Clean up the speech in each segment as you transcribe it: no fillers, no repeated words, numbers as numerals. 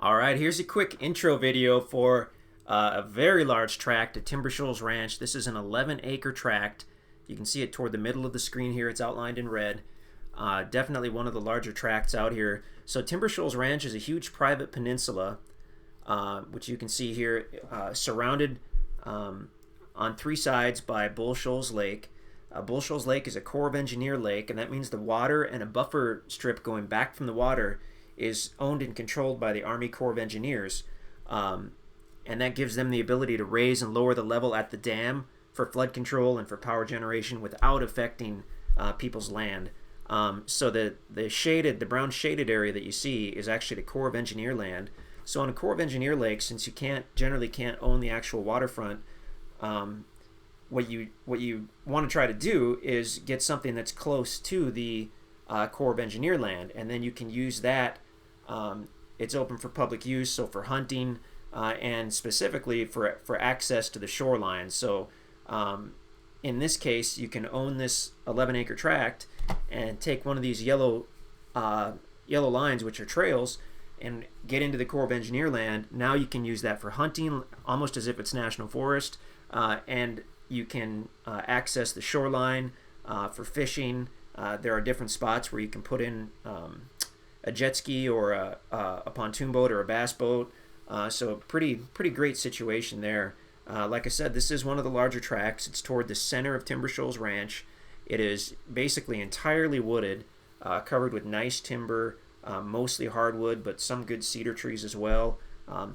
All right, here's a quick intro video for a very large tract at Timber Shoals Ranch. This is an 11-acre tract. You can see it toward the middle of the screen here. It's outlined in red. Definitely one of the larger tracts out here. So Timber Shoals Ranch is a huge private peninsula, which you can see here, surrounded on three sides by Bull Shoals Lake. Bull Shoals Lake is a Corps of Engineer lake, and that means the water and a buffer strip going back from the water is owned and controlled by the Army Corps of Engineers. And that gives them the ability to raise and lower the level at the dam for flood control and for power generation without affecting people's land. So the brown shaded area that you see is actually the Corps of Engineer land. So on a Corps of Engineer lake, since you generally can't own the actual waterfront, what you want to try to do is get something that's close to the Corps of Engineer land, and then you can use that. It's open for public use, so for hunting and specifically for access to the shoreline. So in this case, you can own this 11-acre tract and take one of these yellow lines, which are trails, and get into the Corps of Engineer land. Now you can use that for hunting, almost as if it's national forest, and you can access the shoreline for fishing. There are different spots where you can put in a jet ski or a pontoon boat or a bass boat. So pretty great situation there. Like I said, this is one of the larger tracts. It's toward the center of Timber Shoals Ranch. It is basically entirely wooded, covered with nice timber, mostly hardwood, but some good cedar trees as well.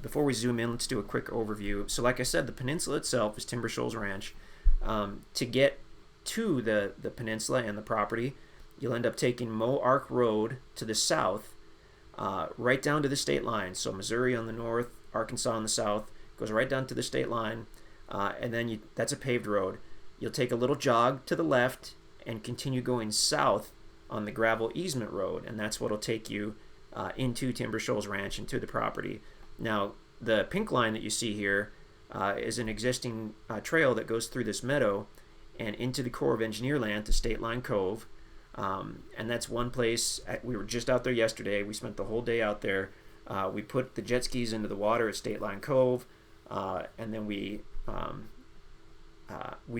Before we zoom in, let's do a quick overview. So like I said, the peninsula itself is Timber Shoals Ranch. To get to the peninsula and the property, you'll end up taking Moe Ark Road to the south, right down to the state line. So Missouri on the north, Arkansas on the south, goes right down to the state line, and then that's a paved road. You'll take a little jog to the left and continue going south on the gravel easement road, and that's what'll take you into Timber Shoals Ranch and to the property. Now, the pink line that you see here is an existing trail that goes through this meadow and into the Corps of Engineer land to State Line Cove. And that's one place. We were just out there yesterday. We spent the whole day out there. We put the jet skis into the water at State Line Cove, and then we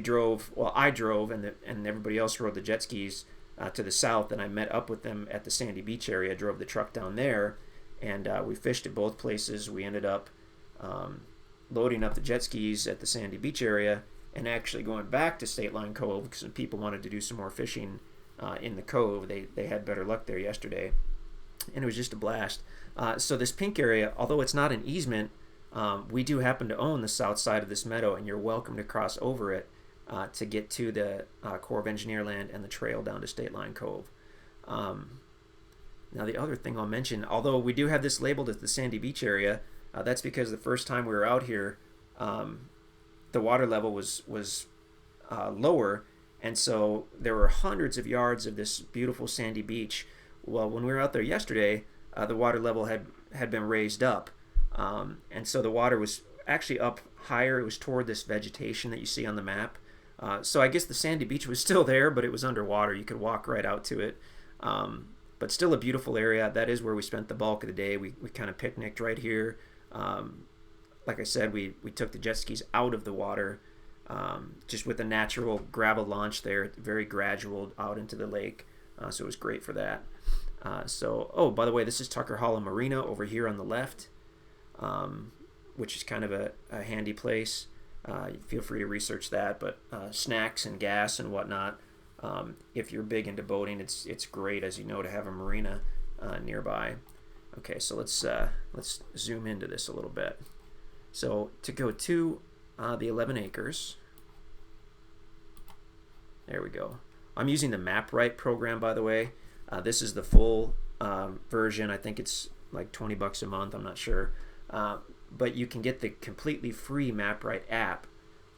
drove. Well, I drove, and everybody else rode the jet skis to the south. And I met up with them at the Sandy Beach area. Drove the truck down there, and we fished at both places. We ended up loading up the jet skis at the Sandy Beach area and actually going back to State Line Cove because people wanted to do some more fishing in the cove. They had better luck there yesterday, and it was just a blast. So this pink area, although it's not an easement, we do happen to own the south side of this meadow, and you're welcome to cross over it to get to the Corps of Engineer land and the trail down to State Line Cove. Now the other thing I'll mention, although we do have this labeled as the Sandy Beach area, that's because the first time we were out here, the water level was lower, and so there were hundreds of yards of this beautiful sandy beach. Well, when we were out there yesterday, the water level had been raised up, and so the water was actually up higher. It was toward this vegetation that you see on the map. So I guess the sandy beach was still there, but it was underwater. You could walk right out to it. But still a beautiful area. That is where we spent the bulk of the day. We kind of picnicked right here. Like I said, we took the jet skis out of the water, just with a natural gravel launch there, very gradual out into the lake. So it was great for that. Oh, by the way, this is Tucker Hollow Marina over here on the left, which is kind of a handy place. Feel free to research that, but snacks and gas and whatnot. If you're big into boating, it's great, as you know, to have a marina nearby. Okay, so let's zoom into this a little bit. So to go to the 11 acres, there we go. I'm using the MapRight program, by the way. This is the full version. I think it's like $20 a month. I'm not sure, but you can get the completely free MapRight app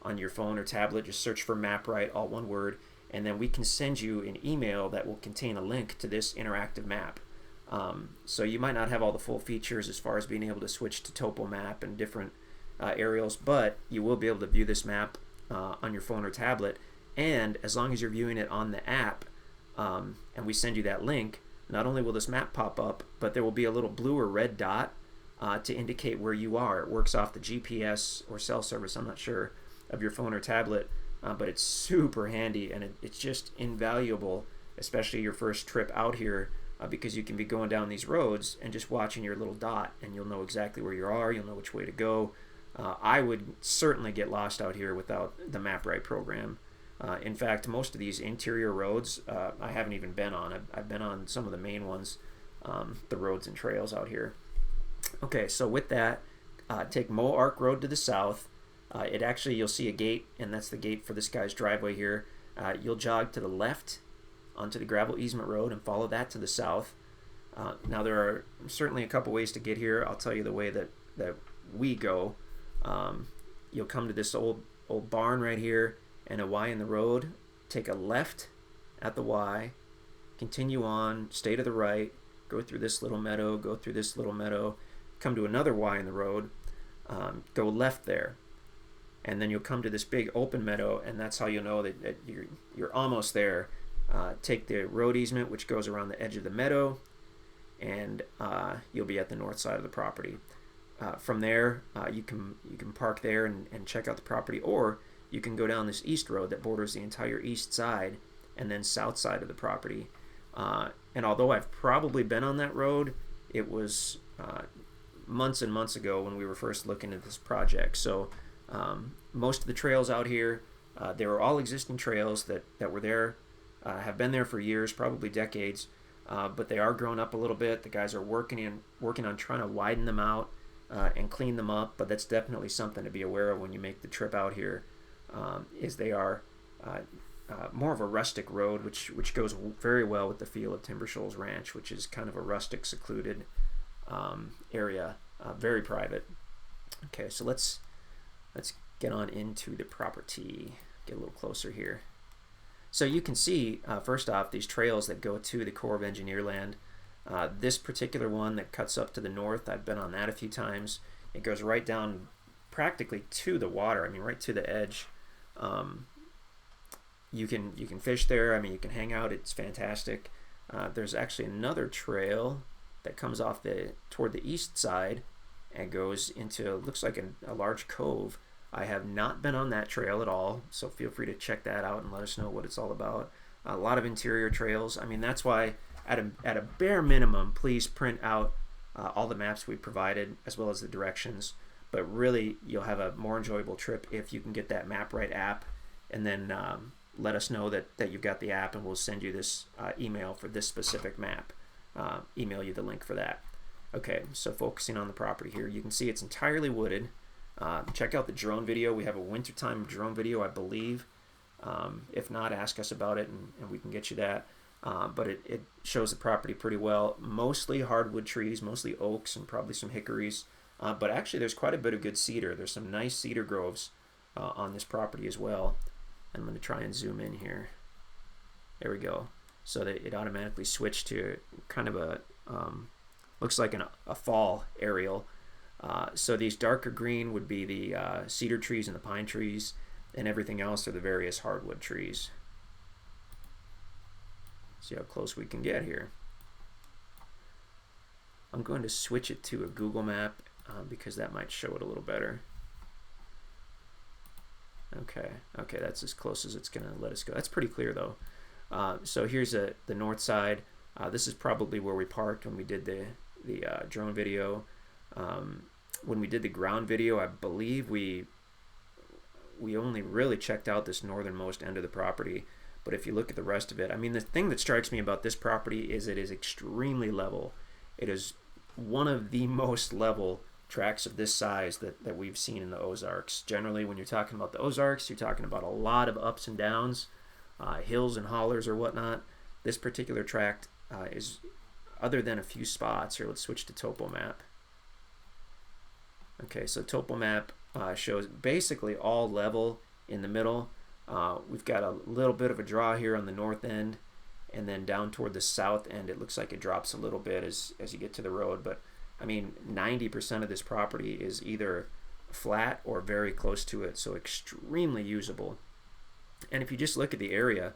on your phone or tablet. Just search for MapRight, all one word, and then we can send you an email that will contain a link to this interactive map. So you might not have all the full features as far as being able to switch to topo map and different aerials, but you will be able to view this map on your phone or tablet. And as long as you're viewing it on the app, and we send you that link, not only will this map pop up, but there will be a little blue or red dot to indicate where you are. It works off the GPS or cell service, I'm not sure, of your phone or tablet, but it's super handy, and it's just invaluable, especially your first trip out here, because you can be going down these roads and just watching your little dot, and you'll know exactly where you are, you'll know which way to go. I would certainly get lost out here without the MapRight program. In fact, most of these interior roads I haven't even been on. I've been on some of the main ones, the roads and trails out here. Okay, so with that, take Moe Ark Road to the south. It actually, you'll see a gate, and that's the gate for this guy's driveway here. You'll jog to the left onto the gravel easement road and follow that to the south. Now there are certainly a couple ways to get here. I'll tell you the way that we go. You'll come to this old barn right here and a Y in the road. Take a left at the Y, continue on, stay to the right, go through this little meadow, go through this little meadow, come to another Y in the road, go left there, and then you'll come to this big open meadow, and that's how you'll know that you're almost there. Take the road easement, which goes around the edge of the meadow, and you'll be at the north side of the property. From there, you can park there and check out the property, or you can go down this east road that borders the entire east side and then south side of the property. And although I've probably been on that road, it was months and months ago when we were first looking at this project. So most of the trails out here, they were all existing trails that were there, have been there for years, probably decades, but they are grown up a little bit. The guys are working on trying to widen them out and clean them up, but that's definitely something to be aware of when you make the trip out here, is they are more of a rustic road, which goes very well with the feel of Timber Shoals Ranch, which is kind of a rustic, secluded area, very private. Okay, so let's get on into the property, get a little closer here. So you can see, first off, these trails that go to the Corps of Engineer land. This particular one that cuts up to the north, I've been on that a few times. It goes right down practically to the water, I mean right to the edge. You can fish there, I mean you can hang out, it's fantastic. There's actually another trail that comes off toward the east side and goes into, looks like a large cove. I have not been on that trail at all, so feel free to check that out and let us know what it's all about. A lot of interior trails. I mean, that's why at a bare minimum, please print out all the maps we provided as well as the directions. But really, you'll have a more enjoyable trip if you can get that MapRight app, and then let us know that you've got the app, and we'll send you this email for this specific map. Email you the link for that. Okay, so focusing on the property here, you can see it's entirely wooded. Check out the drone video. We have a wintertime drone video, I believe. If not, ask us about it, and we can get you that. But it shows the property pretty well. Mostly hardwood trees, mostly oaks, and probably some hickories. But actually, there's quite a bit of good cedar. There's some nice cedar groves on this property as well. And I'm going to try and zoom in here. There we go. So that it automatically switched to kind of a, looks like a fall aerial. So these darker green would be the cedar trees and the pine trees, and everything else are the various hardwood trees. See how close we can get here. I'm going to switch it to a Google map because that might show it a little better. Okay, that's as close as it's going to let us go. That's pretty clear though. So here's the north side. This is probably where we parked when we did the drone video. When we did the ground video, I believe we only really checked out this northernmost end of the property. But if you look at the rest of it, I mean, the thing that strikes me about this property is it is extremely level. It is one of the most level tracts of this size that we've seen in the Ozarks. Generally, when you're talking about the Ozarks, you're talking about a lot of ups and downs, hills and hollers or whatnot. This particular tract is, other than a few spots. Here, let's switch to topo map. Okay, so topo map shows basically all level in the middle. We've got a little bit of a draw here on the north end, and then down toward the south end it looks like it drops a little bit as you get to the road. But I mean, 90% of this property is either flat or very close to it, so extremely usable. And if you just look at the area,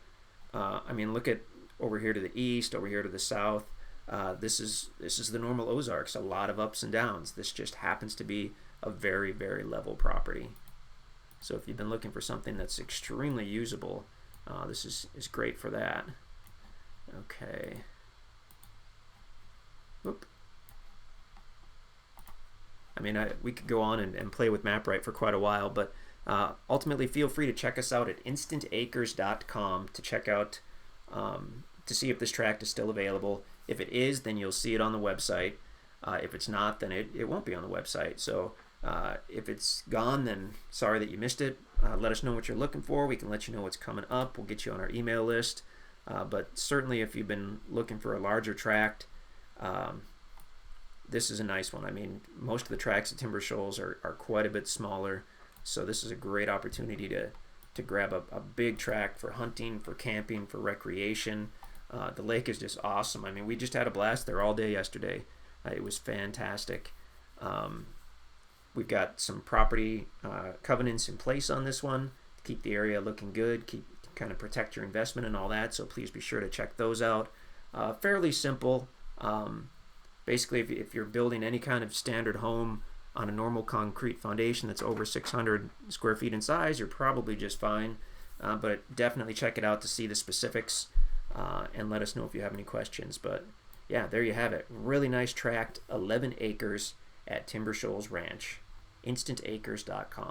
I mean, look at over here to the east, over here to the south, this is the normal Ozarks. A lot of ups and downs. This just happens to be a very, very level property. So if you've been looking for something that's extremely usable, this is great for that. Okay. Oop. I mean, we could go on and play with MapRight for quite a while, but ultimately feel free to check us out at InstantAcres.com to check out, to see if this tract is still available. If it is, then you'll see it on the website. If it's not, then it won't be on the website. So if it's gone, then sorry that you missed it. Let us know what you're looking for. We can let you know what's coming up. We'll get you on our email list. But certainly if you've been looking for a larger tract, this is a nice one. I mean, most of the tracts at Timber Shoals are quite a bit smaller, so this is a great opportunity to grab a big tract for hunting, for camping, for recreation. The lake is just awesome. I mean, we just had a blast there all day yesterday. It was fantastic. We've got some property covenants in place on this one to keep the area looking good, kind of protect your investment and all that, so please be sure to check those out. Fairly simple. Basically, if you're building any kind of standard home on a normal concrete foundation that's over 600 square feet in size, you're probably just fine. But definitely check it out to see the specifics, and let us know if you have any questions. But yeah, there you have it. Really nice tract, 11 acres at Timber Shoals Ranch. InstantAcres.com.